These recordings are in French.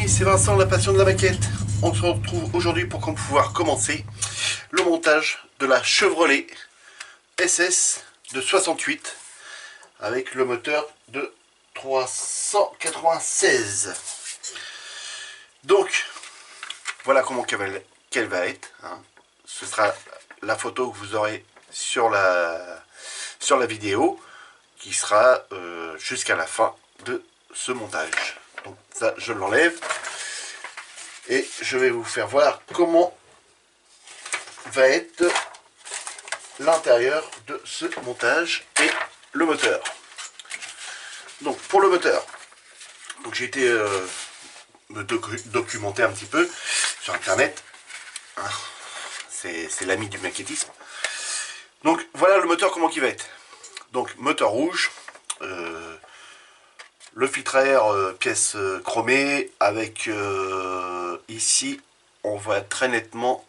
amis, c'est Vincent, la passion de la maquette. On se retrouve aujourd'hui pour pouvoir commencer le montage de la Chevrolet SS de 68 avec le moteur de 396. Donc, voilà comment qu'elle va être. Hein. Ce sera la photo que vous aurez sur la vidéo qui sera jusqu'à la fin de ce montage. Donc ça, je l'enlève et je vais vous faire voir comment va être l'intérieur de ce montage et le moteur. Donc pour le moteur, j'ai été me documenter un petit peu sur internet. Hein, c'est l'ami du maquettisme. Donc voilà le moteur, comment il va être. Donc moteur rouge, le filtre à air pièce chromée avec ici on voit très nettement,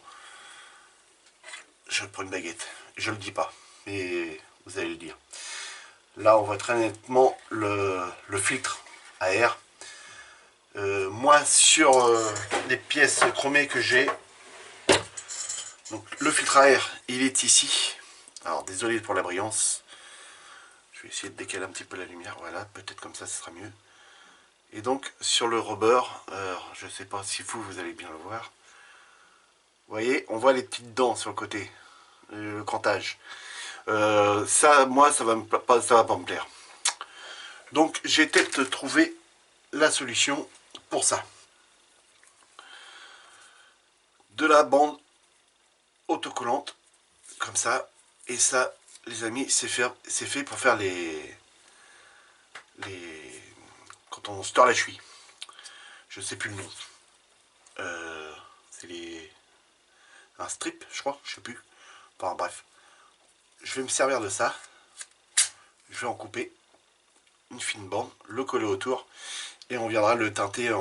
je prends une baguette, je le dis pas mais vous allez le dire, là on voit très nettement le filtre à air. Moi sur les pièces chromées que j'ai, donc le filtre à air il est ici. Alors désolé pour la brillance, je vais essayer de décaler un petit peu la lumière, voilà, peut-être comme ça ce sera mieux. Et donc sur le rebord, je ne sais pas si vous allez bien le voir. Vous voyez, on voit les petites dents sur le côté, le crantage. Ça, moi, ça va pas me plaire. Donc j'ai peut-être trouvé la solution pour ça. De la bande autocollante, comme ça. Et ça, les amis, c'est fait pour faire quand on store la cheville. Je sais plus le nom. C'est un strip, je crois, je sais plus. Enfin bref, je vais me servir de ça. Je vais en couper une fine bande, le coller autour, et on viendra le teinter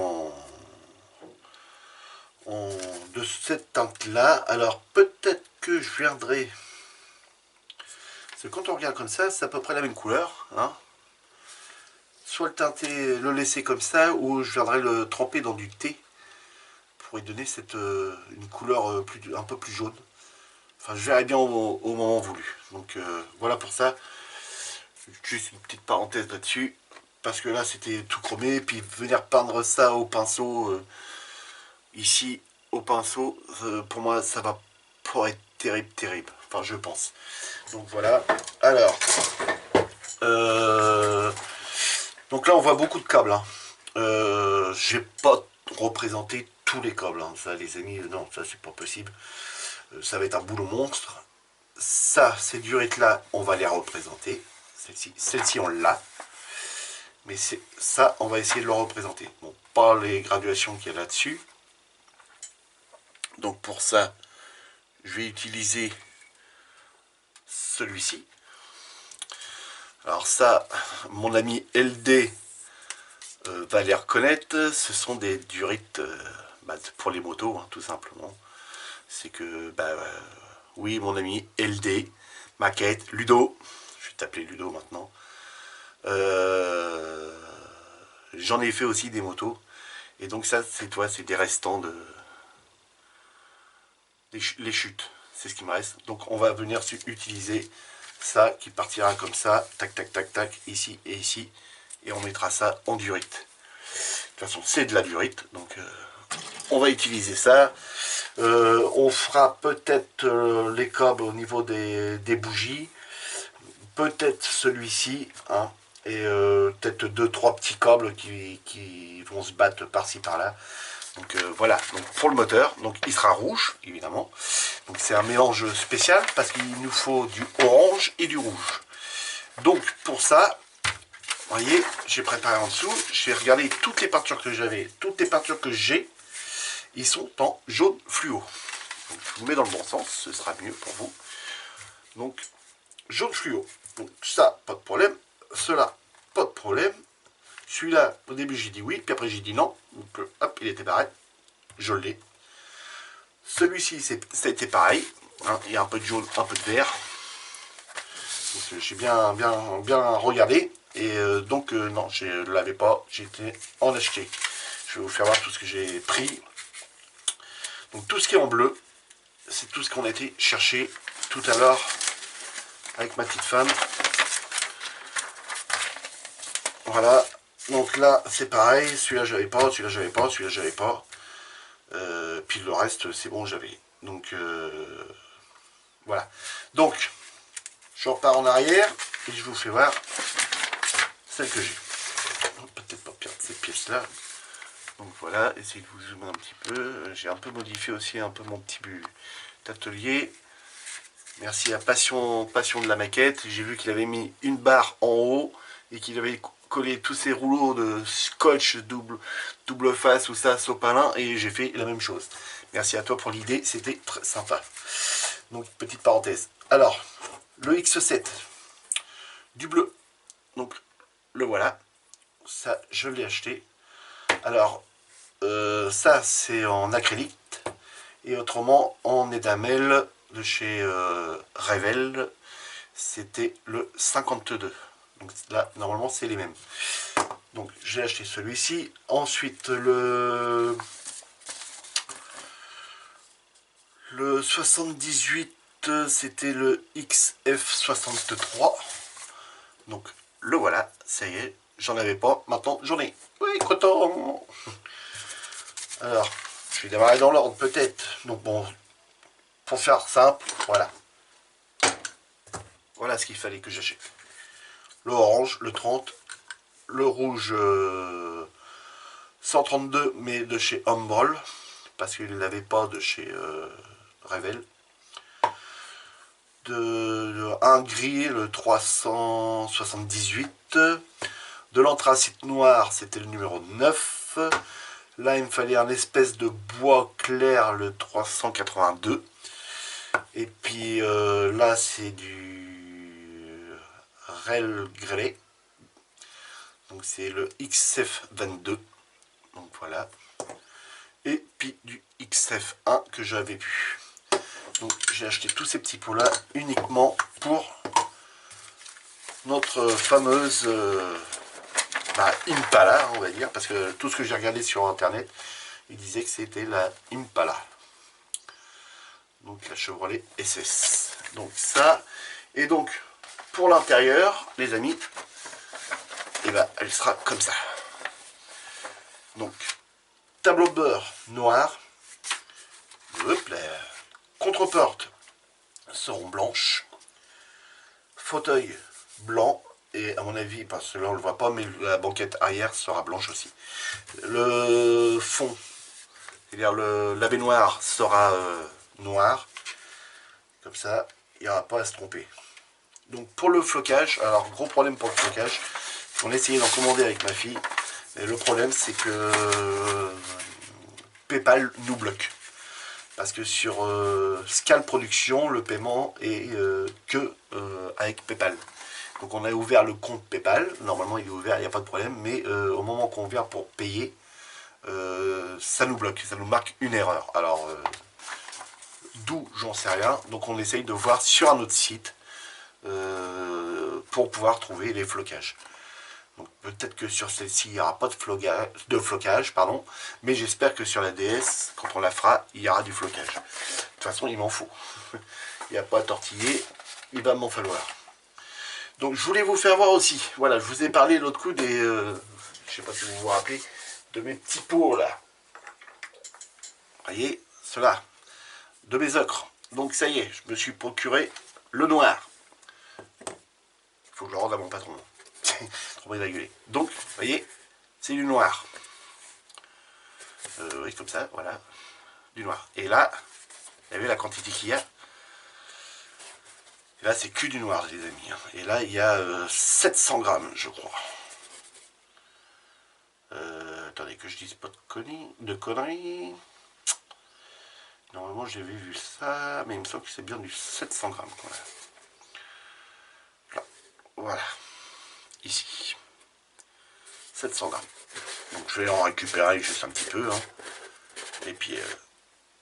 de cette teinte là. Alors peut-être que je viendrai, parce que quand on regarde comme ça, c'est à peu près la même couleur, hein. Soit le teinter, le laisser comme ça, ou je viendrai le tremper dans du thé pour lui donner une couleur un peu plus jaune. Enfin, je verrai bien au moment voulu. Donc voilà pour ça. Juste une petite parenthèse là-dessus, parce que là c'était tout chromé, puis venir peindre ça au pinceau, ici au pinceau, pour moi ça va pas être terrible, enfin je pense. Donc voilà. Alors donc là on voit beaucoup de câbles, hein. J'ai pas représenté tous les câbles, hein. Ça les amis, non, ça c'est pas possible. Ça va être un boulot monstre. Ça, ces durettes là, on va les représenter. Celle-ci on l'a, mais c'est ça, on va essayer de le représenter. Bon, pas les graduations qu'il y a là-dessus. Donc pour ça, je vais utiliser celui-ci. Alors ça, mon ami LD va les reconnaître. Ce sont des durites pour les motos, hein, tout simplement. C'est que, oui, mon ami LD, maquette, Ludo, je vais t'appeler Ludo maintenant. J'en ai fait aussi des motos. Et donc ça, c'est des restants les chutes. C'est ce qui me reste. Donc on va venir utiliser ça qui partira comme ça. Tac, tac, tac, tac, ici et ici. Et on mettra ça en durite. De toute façon, c'est de la durite. Donc on va utiliser ça. On fera peut-être les câbles au niveau des bougies. Peut-être celui-ci, hein, et peut-être 2-3 petits câbles qui vont se battre par-ci par-là. Donc voilà, donc pour le moteur, donc il sera rouge évidemment. Donc c'est un mélange spécial parce qu'il nous faut du orange et du rouge. Donc pour ça, vous voyez, j'ai préparé en dessous. J'ai regardé toutes les peintures que j'avais, toutes les peintures que j'ai, ils sont en jaune fluo. Donc je vous mets dans le bon sens, ce sera mieux pour vous. Donc jaune fluo. Donc ça, pas de problème. Cela, pas de problème. Celui-là, au début j'ai dit oui, puis après j'ai dit non. Donc hop, il était pareil. Je l'ai. Celui-ci, c'était pareil. Hein, il y a un peu de jaune, un peu de vert. J'ai bien regardé. Et donc non, je ne l'avais pas. J'ai été en acheter. Je je vais vous faire voir tout ce que j'ai pris. Donc tout ce qui est en bleu, c'est tout ce qu'on a été chercher tout à l'heure avec ma petite femme. Voilà, donc là c'est pareil, celui-là j'avais pas, celui-là j'avais pas, celui-là j'avais pas. Puis le reste c'est bon, j'avais. Donc voilà. Donc je repars en arrière et je vous fais voir celle que j'ai. Peut-être pas perdre ces pièces là. Donc voilà, essayez de vous zoomer un petit peu. J'ai un peu modifié aussi un peu mon petit atelier. Merci à Passion de la maquette. J'ai vu qu'il avait mis une barre en haut et qu'il avait collé tous ces rouleaux de scotch double face ou ça, sopalin, et j'ai fait la même chose. Merci à toi pour l'idée, c'était très sympa. Donc petite parenthèse. Alors, le X7 du bleu. Donc le voilà. Ça, je l'ai acheté. Alors, ça c'est en acrylique et autrement en édamel de chez Revel. C'était le 52. Donc là, normalement, c'est les mêmes. Donc, j'ai acheté celui-ci. Ensuite, le 78, c'était le XF63. Donc, le voilà. Ça y est, j'en avais pas. Maintenant, j'en ai. Oui, content. Alors, je vais démarrer dans l'ordre, peut-être. Donc, bon, pour faire simple, voilà. Voilà ce qu'il fallait que j'achète. Le orange, le 30, le rouge 132, mais de chez Humbrol, parce qu'il ne l'avait pas de chez Revel. Un gris, le 378. De l'anthracite noir, c'était le numéro 9. Là, il me fallait un espèce de bois clair, le 382. Et puis là, c'est du Rel Grey. Donc c'est le XF22. Donc voilà. Et puis du XF1 que j'avais vu. Donc j'ai acheté tous ces petits pots là uniquement pour notre fameuse Impala, on va dire, parce que tout ce que j'ai regardé sur internet, il disait que c'était la Impala. Donc la Chevrolet SS. Donc ça, et donc pour l'intérieur, les amis, et ben elle sera comme ça. Donc tableau de bord noir, hop là, contre-porte seront blanches, fauteuil blanc, et à mon avis, parce que là on le voit pas, mais la banquette arrière sera blanche aussi. Le fond, c'est-à-dire la baignoire sera noir, comme ça, il n'y aura pas à se tromper. Donc pour le flocage, alors gros problème pour le flocage, on a essayé d'en commander avec ma fille, et le problème c'est que PayPal nous bloque. Parce que sur Scal Production, le paiement est que avec PayPal. Donc on a ouvert le compte PayPal, normalement il est ouvert, il n'y a pas de problème, mais au moment qu'on vient pour payer, ça nous bloque, ça nous marque une erreur. Alors, d'où j'en sais rien, donc on essaye de voir sur un autre site pour pouvoir trouver les flocages. Donc peut-être que sur celle-ci, il n'y aura pas de flocage, pardon, mais j'espère que sur la DS, quand on la fera, il y aura du flocage. De toute façon, il m'en faut. Il n'y a pas à tortiller, il va m'en falloir. Donc je voulais vous faire voir aussi, voilà, je vous ai parlé l'autre coup des, je sais pas si vous vous rappelez, de mes petits pots là. Voyez, ceux-là, de mes ocres. Donc ça y est, je me suis procuré le noir. Il faut que je le rende à mon patron. Trop bien gueuler. Donc, vous voyez, c'est du noir. Oui, comme ça, voilà. Du noir. Et là, vous avez la quantité qu'il y a. Et là, c'est que du noir, les amis. Et là, il y a 700 grammes, je crois. Attendez, que je dise pas de conneries. Normalement, j'avais vu ça, mais il me semble que c'est bien du 700 grammes. Voilà. Ici. 700 grammes. Donc je vais en récupérer juste un petit peu. Hein. Et puis,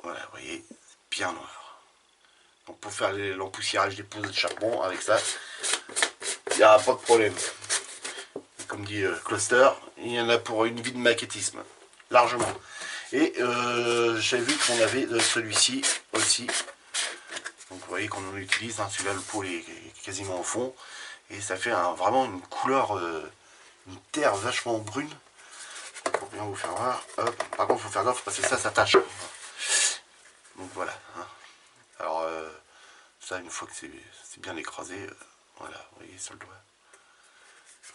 voilà, vous voyez, bien noir. Donc pour faire l'empoussiérage des pouces de charbon, avec ça, il n'y aura pas de problème. Comme dit Cluster, il y en a pour une vie de maquettisme. largement. Et j'ai vu qu'on avait celui-ci aussi. Donc vous voyez qu'on en utilise, hein, celui-là le pot est quasiment au fond. Et ça fait vraiment une couleur, une terre vachement brune. Pour bien vous faire voir. Hop. Par contre il faut faire gaffe parce que ça tâche. Donc voilà. Hein. Alors ça une fois que c'est bien écrasé, voilà, vous voyez sur le doigt.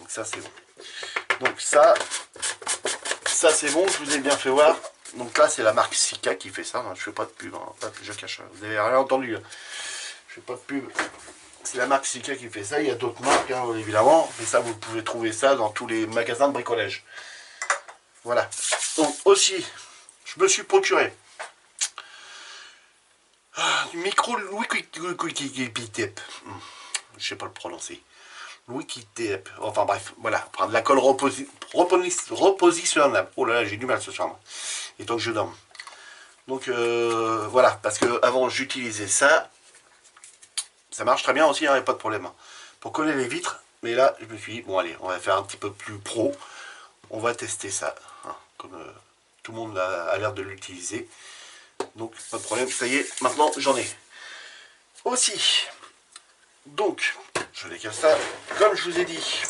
Donc ça c'est bon. Donc ça c'est bon, je vous ai bien fait voir. Donc là c'est la marque Sika qui fait ça, hein. Je fais pas de pub, hein. Je cache, vous avez rien entendu. Hein. Je fais pas de pub. C'est la marque Sika qui fait ça, il y a d'autres marques hein, évidemment, mais ça vous pouvez trouver ça dans tous les magasins de bricolage. Voilà. Donc aussi, je me suis procuré du micro Wikitep. Je sais pas le prononcer. Wikitep. Enfin bref, voilà. Prendre la colle repositionnable. Oh là là, j'ai du mal ce soir. Et tant que je dorme. Donc voilà, parce que avant j'utilisais ça. Ça marche très bien aussi, il n'y a pas de problème. Hein. Pour coller les vitres. Mais là, je me suis dit, bon allez, on va faire un petit peu plus pro. On va tester ça. Hein, comme tout le monde a l'air de l'utiliser. Donc pas de problème, ça y est, maintenant j'en ai. Aussi, donc, je les casse ça, comme je vous ai dit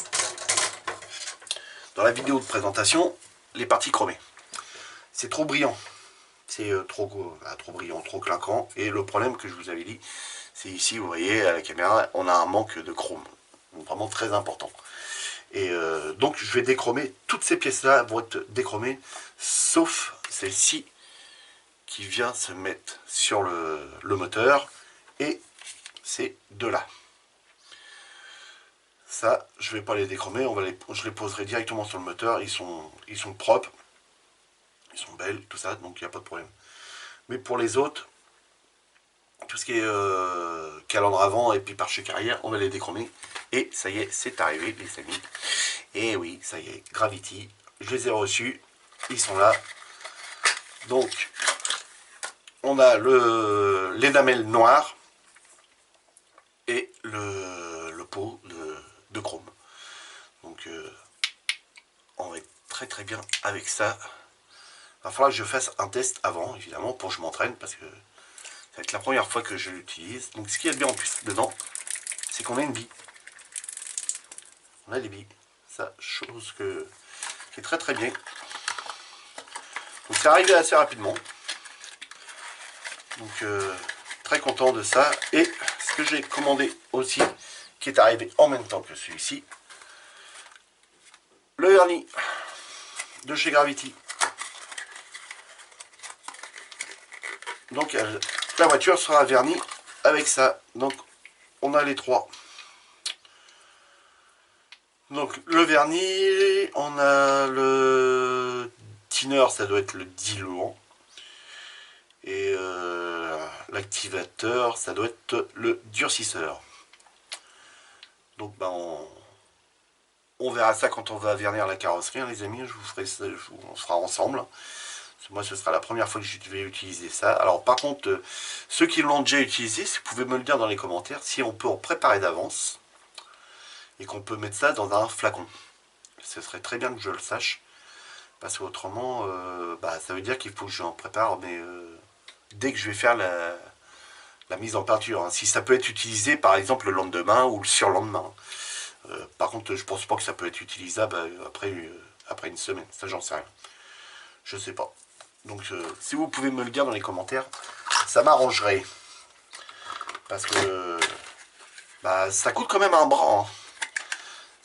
dans la vidéo de présentation, les parties chromées. C'est trop brillant, c'est trop brillant, trop clinquant. Et le problème que je vous avais dit, c'est ici, vous voyez, à la caméra, on a un manque de chrome. Donc, vraiment très important. Et donc je vais déchromer, toutes ces pièces-là vont être déchromées, sauf celle-ci, qui vient se mettre sur le moteur et ces deux-là. Ça, je vais pas les déchromer, je les poserai directement sur le moteur, ils sont propres, ils sont belles, tout ça, donc il n'y a pas de problème. Mais pour les autres, tout ce qui est calandre avant et puis pare-choc arrière, on va les déchromer. Et ça y est, c'est arrivé les amis. Et oui, ça y est, Gravity, je les ai reçus, ils sont là. Donc, on a l'énamel noir et le pot de chrome. Donc on va être très bien avec ça. Il va falloir que je fasse un test avant, évidemment, pour que je m'entraîne, parce que ça va être la première fois que je l'utilise. Donc ce qu'il y a de bien en plus dedans, c'est qu'on a une bille. On a des billes. Ça, chose qui est très bien. Donc c'est arrivé assez rapidement. Donc très content de ça. Et ce que j'ai commandé aussi, qui est arrivé en même temps que celui-ci, le vernis de chez Gravity. Donc la voiture sera vernie avec ça. Donc on a les trois. Donc le vernis, on a le thinner, ça doit être le diluant. Et l'activateur, ça doit être le durcisseur. Donc ben, on verra ça quand on va vernir la carrosserie, hein, les amis. Je vous ferai ça, on fera ensemble. Moi, ce sera la première fois que je vais utiliser ça. Alors par contre, ceux qui l'ont déjà utilisé, vous pouvez me le dire dans les commentaires, si on peut en préparer d'avance et qu'on peut mettre ça dans un flacon. Ce serait très bien que je le sache. Parce qu'autrement, bah, ça veut dire qu'il faut que j'en prépare, mais dès que je vais faire la mise en peinture. Hein. Si ça peut être utilisé par exemple le lendemain ou le surlendemain. Par contre, je pense pas que ça peut être utilisable après une semaine. Ça, j'en sais rien. Je sais pas. Donc, si vous pouvez me le dire dans les commentaires, ça m'arrangerait. Parce que bah, ça coûte quand même un bras. Hein.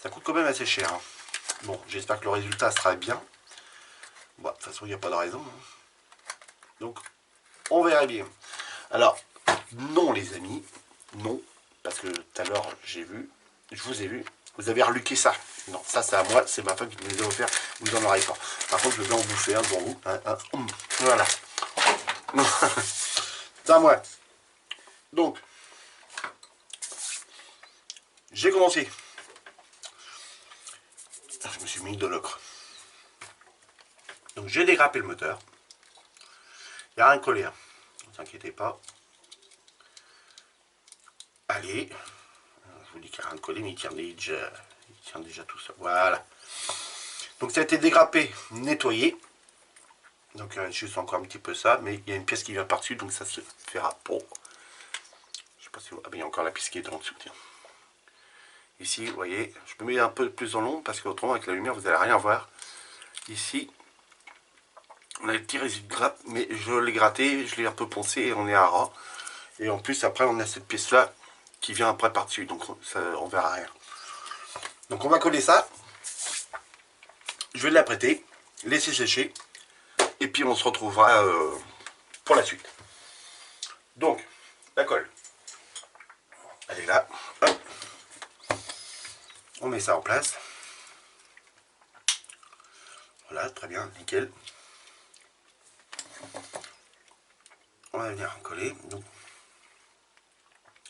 Ça coûte quand même assez cher. Hein. Bon, j'espère que le résultat sera bien. Bon, de toute façon, il n'y a pas de raison. Hein. Donc, on verra bien. Alors, non les amis, non, parce que tout à l'heure, je vous ai vu, vous avez reluqué ça. Non, ça c'est à moi, c'est ma femme qui me les a offert, vous n'en aurez pas. Par contre, je vais en bouffer un pour vous. Voilà. C'est à moi. Donc, j'ai commencé. Je me suis mis de l'ocre. Donc, j'ai dérapé le moteur. Il n'y a rien collé, hein. Ne vous inquiétez pas. Allez. Je vous dis qu'il n'y a rien de collé, mais il tient déjà tout ça. Voilà. Donc ça a été dégrappé, nettoyé. Donc juste encore un petit peu ça, mais il y a une pièce qui vient par-dessus, donc ça se fera pour. Je sais pas si vous... Ah ben il y a encore la pièce qui est en dessous, tiens. Ici, vous voyez, je me mets un peu plus en long parce qu'autrement avec la lumière vous n'allez rien voir. Ici, on a le petit résidu de gras, mais je l'ai gratté, je l'ai un peu poncé et on est à ras. Et en plus après on a cette pièce là qui vient après par-dessus, donc ça, on verra rien. Donc on va coller ça. Je vais l'apprêter, laisser sécher, et puis on se retrouvera pour la suite. Donc, la colle. Elle est là. Hop. On met ça en place. Voilà, très bien, nickel. On va venir coller. Donc,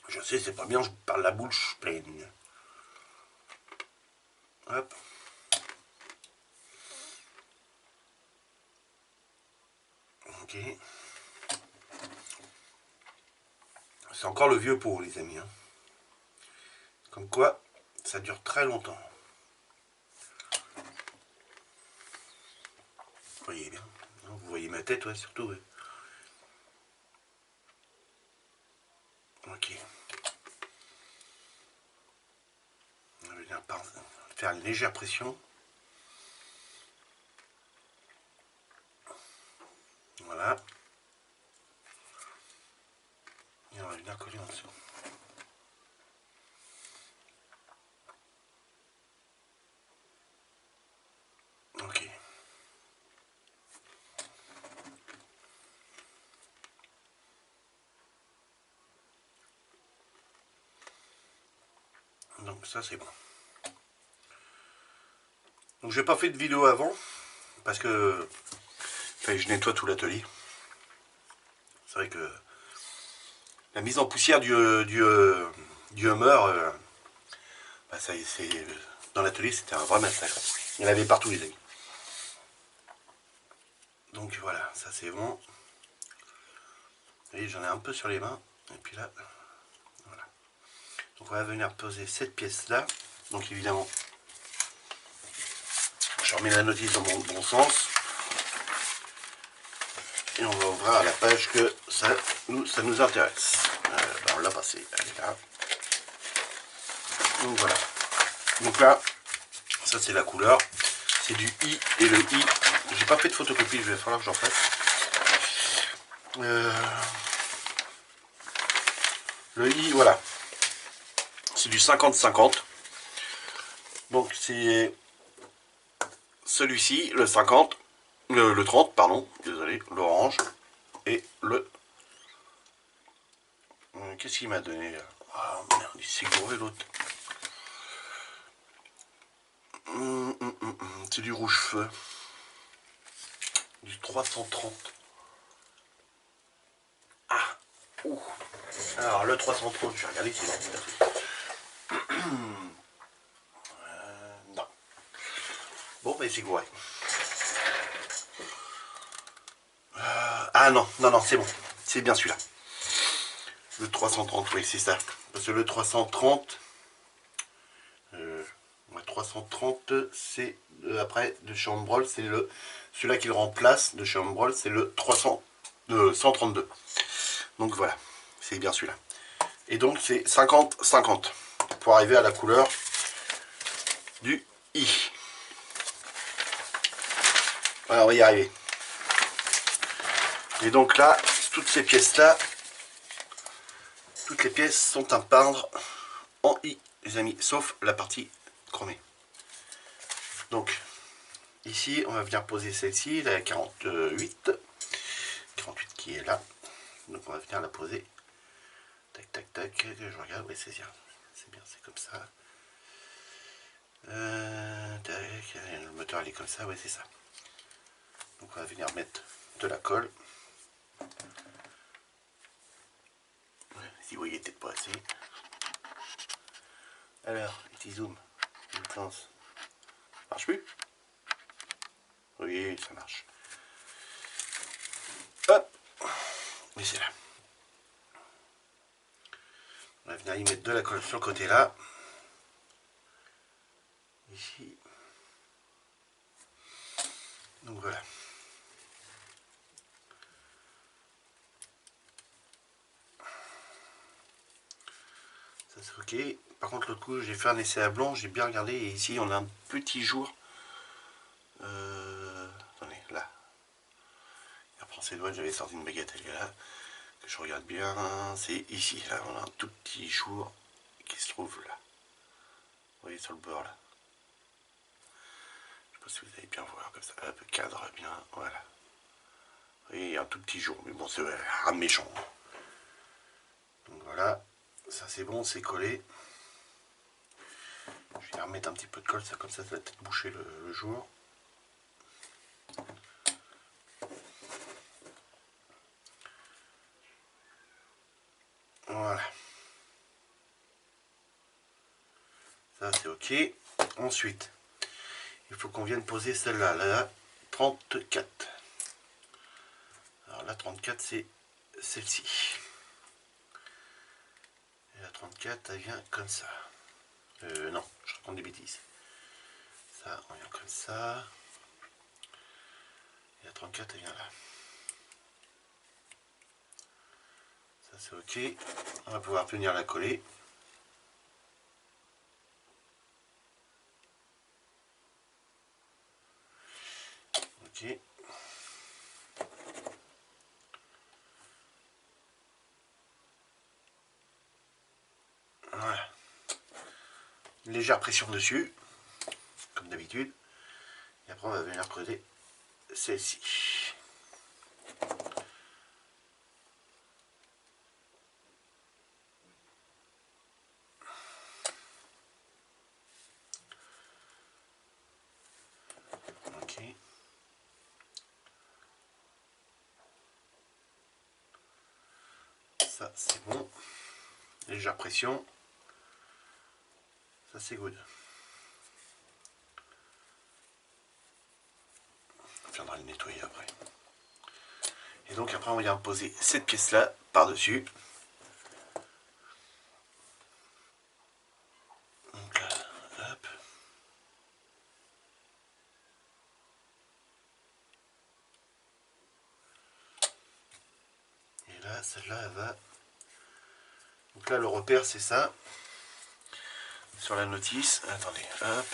je sais, c'est pas bien, je parle la bouche pleine. Hop. Ok. C'est encore le vieux pot, les amis. Hein. Comme quoi, ça dure très longtemps. Vous voyez bien. Vous voyez ma tête, ouais, surtout. Ouais. Ok. On va venir faire une légère pression. Voilà. Et on va venir coller en dessous. Ok. Donc ça c'est bon. Donc j'ai pas fait de vidéo avant parce que je nettoie tout l'atelier. C'est vrai que la mise en poussière du Hummer, bah ça, dans l'atelier c'était un vrai massacre. Il y en avait partout les amis. Donc voilà, ça c'est bon. Vous voyez, j'en ai un peu sur les mains. Et puis là, voilà. Donc on va venir poser cette pièce là. Donc évidemment, je remets la notice dans mon bon sens. Et on va ouvrir à la page que ça nous intéresse. On l'a passé, elle est là. Donc voilà. Donc là, ça c'est la couleur. C'est du I et le I. J'ai pas fait de photocopie, il va falloir que j'en fasse. Le I, voilà. C'est du 50-50. Donc c'est celui-ci, le 50, le 30, pardon, désolé, l'orange. Et le... Qu'est-ce qu'il m'a donné? Ah merde, il s'est gouré l'autre. C'est du rouge feu. Du 330. Ah, ouh. Alors le 330, je vais regarder si c'est non. Bon, ben c'est gouré. Ah non, non, non, c'est bon. C'est bien celui-là. Le 330, oui, c'est ça. Parce que le 330, 330, c'est après de chez Ambrol, c'est celui-là qui le remplace de chez Ambrol, c'est le 132. Donc voilà, c'est bien celui-là. Et donc c'est 50-50 pour arriver à la couleur du I. Voilà, on va y arriver. Et donc là, toutes ces pièces-là, toutes les pièces sont à peindre en I, les amis, sauf la partie chromée. Donc, ici, on va venir poser celle-ci, la 48. 48 qui est là. Donc, on va venir la poser. Tac, tac, tac. Je regarde, oui, c'est bien. C'est bien, c'est comme ça. Tac, le moteur, il est comme ça, oui, c'est ça. Donc, on va venir mettre de la colle. Si vous voyez peut-être pas assez. Alors, petit zoom. Intense. Ça marche plus? Oui, ça marche. Hop. Mais c'est là. On va venir y mettre de la colle sur le côté là. Ici. Donc voilà. c'est ok. Par contre l'autre coup j'ai fait un essai à blanc, j'ai bien regardé et ici on a un petit jour. Attendez, là. Il reprend ses doigts, j'avais sorti une bagatelle là. Que je regarde bien, c'est ici, là on a un tout petit jour qui se trouve là. Vous voyez sur le bord là. Je sais pas si vous allez bien voir comme ça. Hop, cadre bien, voilà. Vous voyez, un tout petit jour, mais bon c'est un méchant. Donc voilà, ça c'est bon, c'est collé. Je vais remettre un petit peu de colle, ça comme ça va peut-être boucher le jour. Voilà. Ça c'est ok. Ensuite, il faut qu'on vienne poser celle-là, la 34. Alors la 34 c'est celle-ci. Et la 34 elle vient comme ça. Non, je raconte des bêtises. Ça, on vient comme ça. Et la 34 elle vient là. Ça c'est ok. On va pouvoir venir la coller. Ok. Voilà. Une légère pression dessus, comme d'habitude. Et après on va venir creuser celle-ci. Ok. Ça c'est bon. Légère pression. Ça c'est good. On viendra le nettoyer après. Et donc après on vient poser cette pièce là par dessus. Donc là, hop. Et là, celle-là elle va. Donc là le repère c'est ça. Sur la notice. Attendez, hop.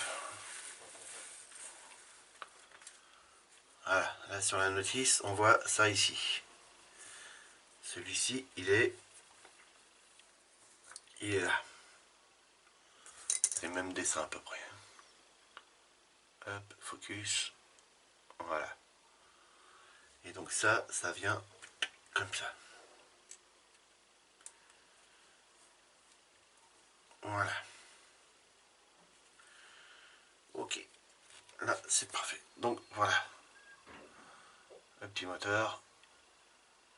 Voilà, là sur la notice, on voit ça ici. Celui-ci, il est là. C'est le même dessin à peu près. Hop, focus. Voilà. Et donc ça vient comme ça. Voilà. Ok. Là, c'est parfait. Donc voilà. Le petit moteur.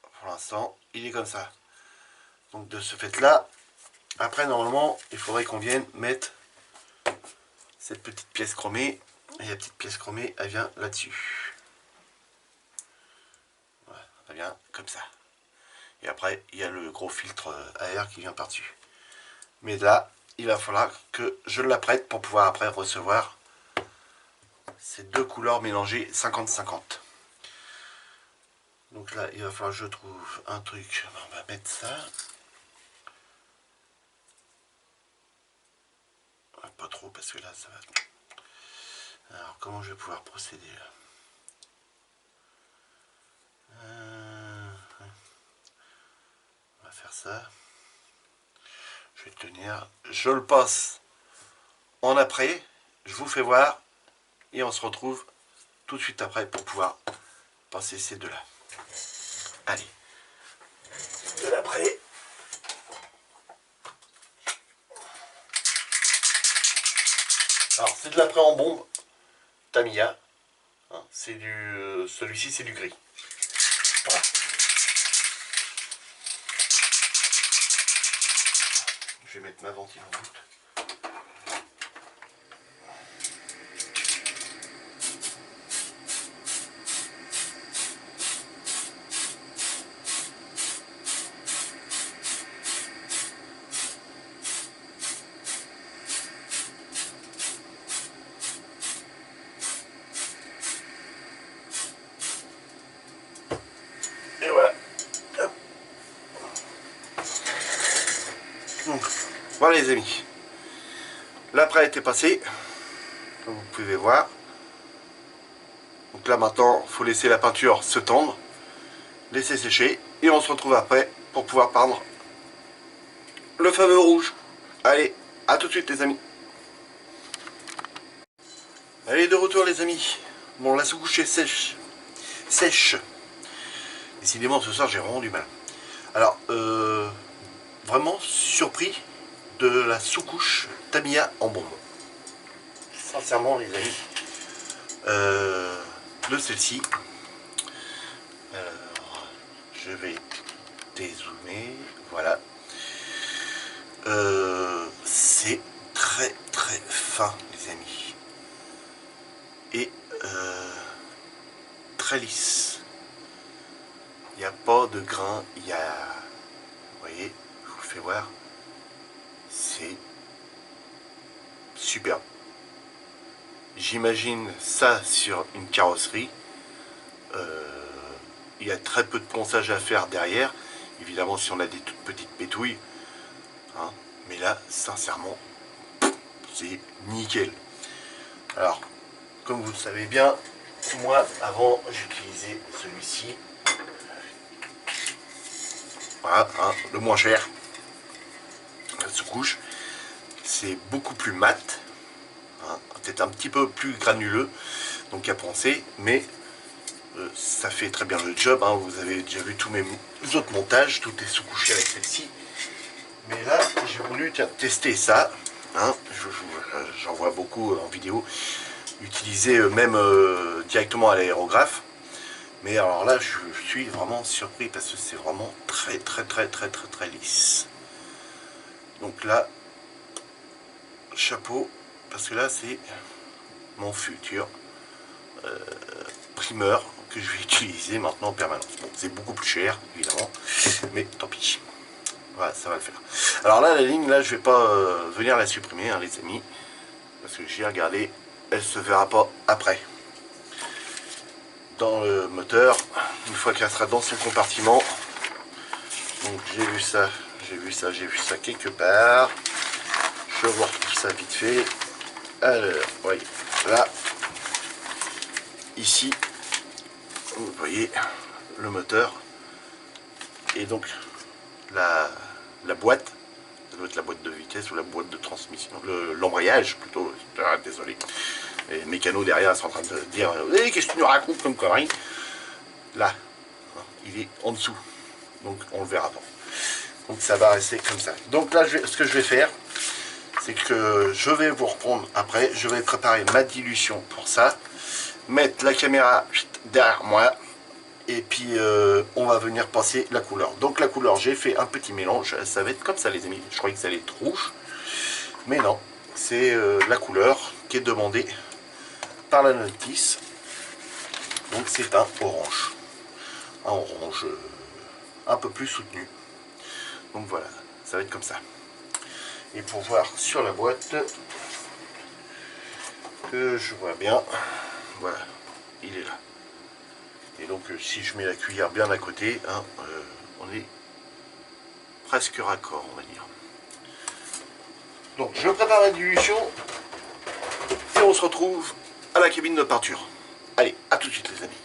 Pour l'instant, il est comme ça. Donc de ce fait là, après normalement, il faudrait qu'on vienne mettre cette petite pièce chromée. Et la petite pièce chromée, elle vient là-dessus. Voilà, elle vient comme ça. Et après, il y a le gros filtre à air qui vient par-dessus. Mais là, il va falloir que je l'apprête pour pouvoir après recevoir ces deux couleurs mélangées 50-50. Donc là, il va falloir que je trouve un truc. On va mettre ça. Pas trop parce que là, ça va... Alors, comment je vais pouvoir procéder là? On va faire ça. Je vais tenir. Je le passe en après. Je vous fais voir. Et on se retrouve tout de suite après pour pouvoir passer ces deux-là. Allez. De l'après. Alors, c'est de l'après en bombe. Tamiya. Hein, c'est du... celui-ci, c'est du gris. Voilà. Je vais mettre ma ventile en route. Et voilà. Hop. Donc, Voilà les amis, l'après était passé, comme vous pouvez voir. Donc là maintenant, il faut laisser la peinture se tendre, laisser sécher, et on se retrouve après pour pouvoir peindre le fameux rouge. Allez, à tout de suite les amis. Allez, de retour les amis. Bon, la sous-couche est sèche. Décidément, ce soir, j'ai vraiment du mal. Alors, vraiment surpris de la sous-couche Tamiya en bombe. Sincèrement, les amis. De celle-ci. Alors, je vais dézoomer. Voilà. C'est très fin, les amis. Et très lisse. Il n'y a pas de grain. Il y a... Vous voyez, je vous le fais voir. C'est superbe. J'imagine ça sur une carrosserie. Il y a très peu de ponçage à faire derrière. Évidemment, si on a des toutes petites pétouilles. Hein, mais là, sincèrement, c'est nickel. Alors, comme vous le savez bien, moi, avant, j'utilisais celui-ci. Voilà, hein, le moins cher. La sous-couche. C'est beaucoup plus mat. Hein, peut-être un petit peu plus granuleux. Donc à penser, mais ça fait très bien le job. Hein, vous avez déjà vu tous mes autres montages. Tout est sous-couché avec celle-ci. Mais là, j'ai voulu tester ça. Hein, j'en vois beaucoup en vidéo. Utiliser même directement à l'aérographe. Mais alors là, je suis vraiment surpris parce que c'est vraiment très lisse. Donc là, chapeau, parce que là, c'est mon futur primeur que je vais utiliser maintenant en permanence. Bon, c'est beaucoup plus cher, évidemment, mais tant pis. Voilà, ça va le faire. Alors là, la ligne, là, je vais pas venir la supprimer, hein, les amis, parce que j'ai regardé, elle se verra pas après. Dans le moteur, une fois qu'elle sera dans son compartiment. Donc j'ai vu ça quelque part. Je vous retrouve ça vite fait. Alors, voyez, là, ici, vous voyez le moteur. Et donc la boîte, ça doit être la boîte de vitesse ou la boîte de transmission, l'embrayage plutôt, désolé. Les mécanos derrière sont en train de dire qu'est-ce que tu nous racontes comme connerie. Là, il est en dessous, donc on le verra pas. Donc ça va rester comme ça. Donc là, ce que je vais faire, c'est que je vais vous reprendre après. Je vais préparer ma dilution pour ça, mettre la caméra derrière moi, et puis on va venir passer la couleur. Donc la couleur, j'ai fait un petit mélange. Ça va être comme ça, les amis. Je croyais que ça allait être rouge, mais non, c'est la couleur qui est demandée par la notice. Donc c'est un orange, un peu plus soutenu. Donc voilà, ça va être comme ça. Et pour voir sur la boîte, que je vois bien, voilà, il est là. Et donc si je mets la cuillère bien à côté, hein, on est presque raccord, on va dire. Donc je prépare la dilution et on se retrouve à la cabine de peinture. Allez, à tout de suite les amis.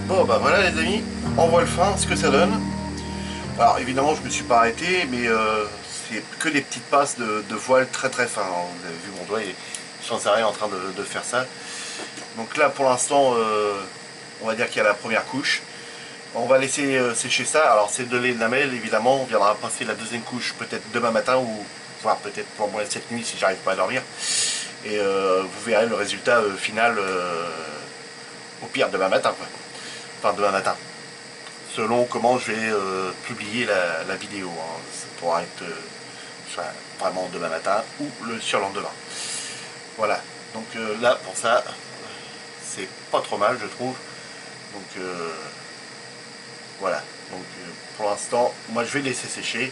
Bon bah voilà les amis, on voit le fin, ce que ça donne. Alors évidemment je me suis pas arrêté, mais c'est que des petites passes de voile très très fin. Vous avez vu mon doigt, il est sans arrêt en train de faire ça. Donc là pour l'instant, on va dire qu'il y a la première couche. On va laisser sécher ça. Alors c'est de lait de lamelle évidemment, on viendra passer la deuxième couche peut-être demain matin ou voire peut-être pour moi cette nuit si j'arrive pas à dormir. Et vous verrez le résultat final au pire demain matin quoi. Enfin demain matin. Selon comment je vais publier la vidéo. Hein. Ça pourra être soit vraiment demain matin ou le surlendemain. Voilà. Donc là pour ça, c'est pas trop mal je trouve. Donc voilà. Donc pour l'instant, moi je vais laisser sécher.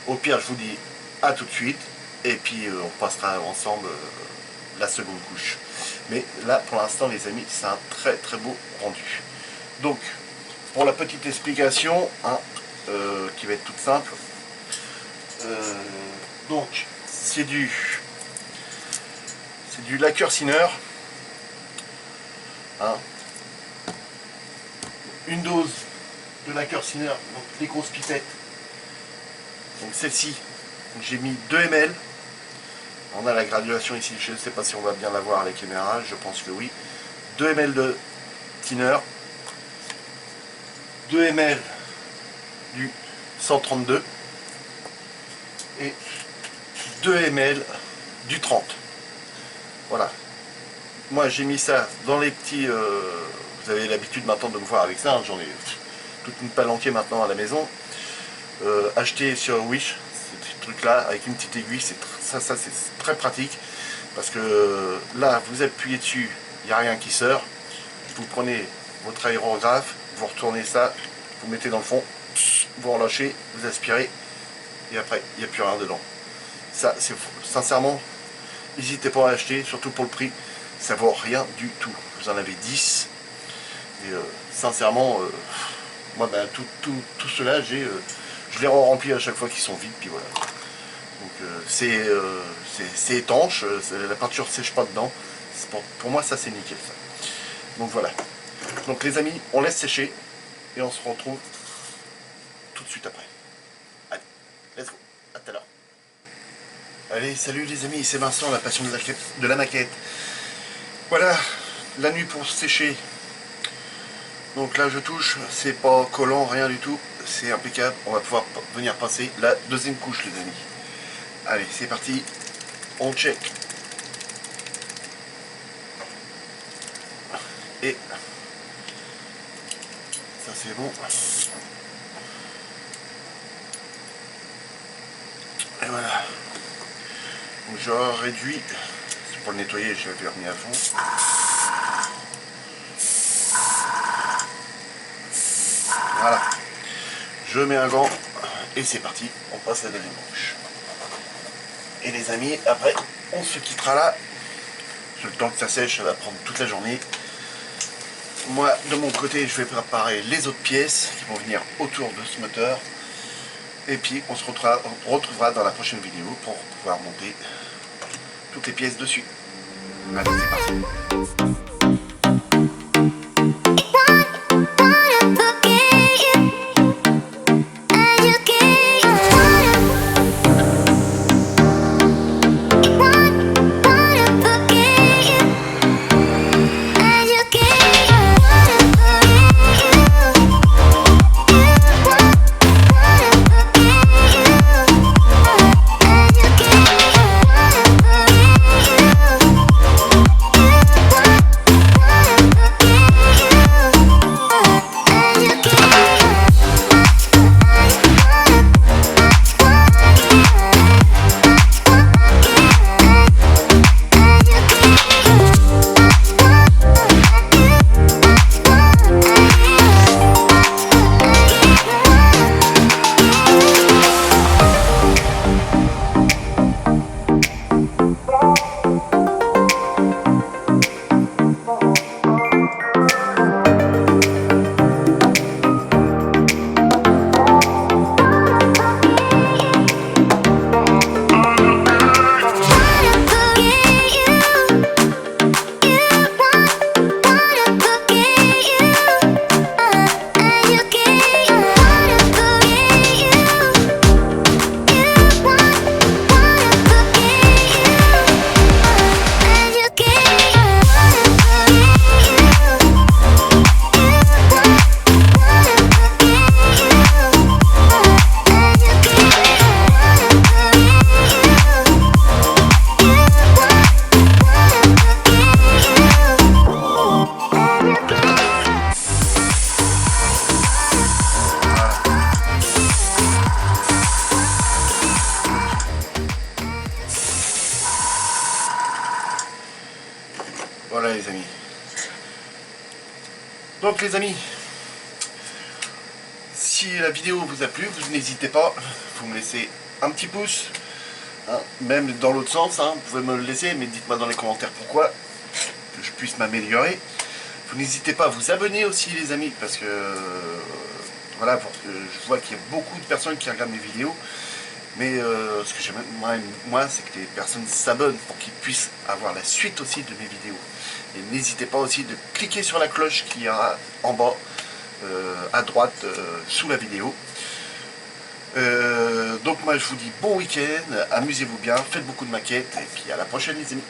Au pire je vous dis à tout de suite. Et puis on passera ensemble la seconde couche. Mais là pour l'instant les amis, c'est un très très beau rendu. Donc pour la petite explication hein, qui va être toute simple, donc c'est du lacquer Sinner, hein, une dose de lacquer Sinner, donc les grosses pipettes, donc celle-ci j'ai mis 2 ml. On a la graduation ici, je ne sais pas si on va bien la voir à la caméra, je pense que oui. 2 ml de Thinner, 2 ml du 132 et 2 ml du 30. Voilà. Moi j'ai mis ça dans les petits... vous avez l'habitude maintenant de me voir avec ça, hein, j'en ai toute une palanquée maintenant à la maison. Acheté sur Wish, ces trucs-là, avec une petite aiguille, c'est très pratique. Parce que là, vous appuyez dessus, il n'y a rien qui sort. Vous prenez votre aérographe, vous retournez ça, vous mettez dans le fond, vous relâchez, vous aspirez, et après, il n'y a plus rien dedans. Ça, c'est sincèrement, n'hésitez pas à l'acheter, surtout pour le prix, ça vaut rien du tout. Vous en avez 10, et sincèrement, moi, ben, tout cela, je les remplis à chaque fois qu'ils sont vides, puis voilà. Donc c'est étanche, la peinture ne sèche pas dedans. Pour moi, ça c'est nickel ça. Donc voilà. Donc les amis, on laisse sécher et on se retrouve tout de suite après. Allez, let's go, à tout à l'heure. Allez, salut les amis, c'est Vincent, la passion de la maquette. Voilà, la nuit pour sécher. Donc là je touche, c'est pas collant, rien du tout, c'est impeccable. On va pouvoir venir passer la deuxième couche les amis. Allez, c'est parti, on check. Et ça c'est bon. Et voilà. Donc je réduis, c'est pour le nettoyer, je l'avais remis à fond. Voilà. Je mets un gant et c'est parti, on passe la deuxième couche. Et les amis, après, on se quittera là. Le temps que ça sèche, ça va prendre toute la journée. Moi, de mon côté, je vais préparer les autres pièces qui vont venir autour de ce moteur. Et puis, on se retrouvera dans la prochaine vidéo pour pouvoir monter toutes les pièces dessus. Allez, c'est parti. Donc les amis, si la vidéo vous a plu, vous n'hésitez pas, vous me laissez un petit pouce, hein, même dans l'autre sens, hein, vous pouvez me le laisser, mais dites-moi dans les commentaires pourquoi, que je puisse m'améliorer. Vous n'hésitez pas à vous abonner aussi les amis, parce que voilà, parce que je vois qu'il y a beaucoup de personnes qui regardent mes vidéos, mais ce que j'aime moi c'est que les personnes s'abonnent pour qu'ils puissent avoir la suite aussi de mes vidéos. Et n'hésitez pas aussi de cliquer sur la cloche qui est en bas, à droite, sous la vidéo. Donc moi je vous dis bon week-end, amusez-vous bien, faites beaucoup de maquettes, et puis à la prochaine les amis.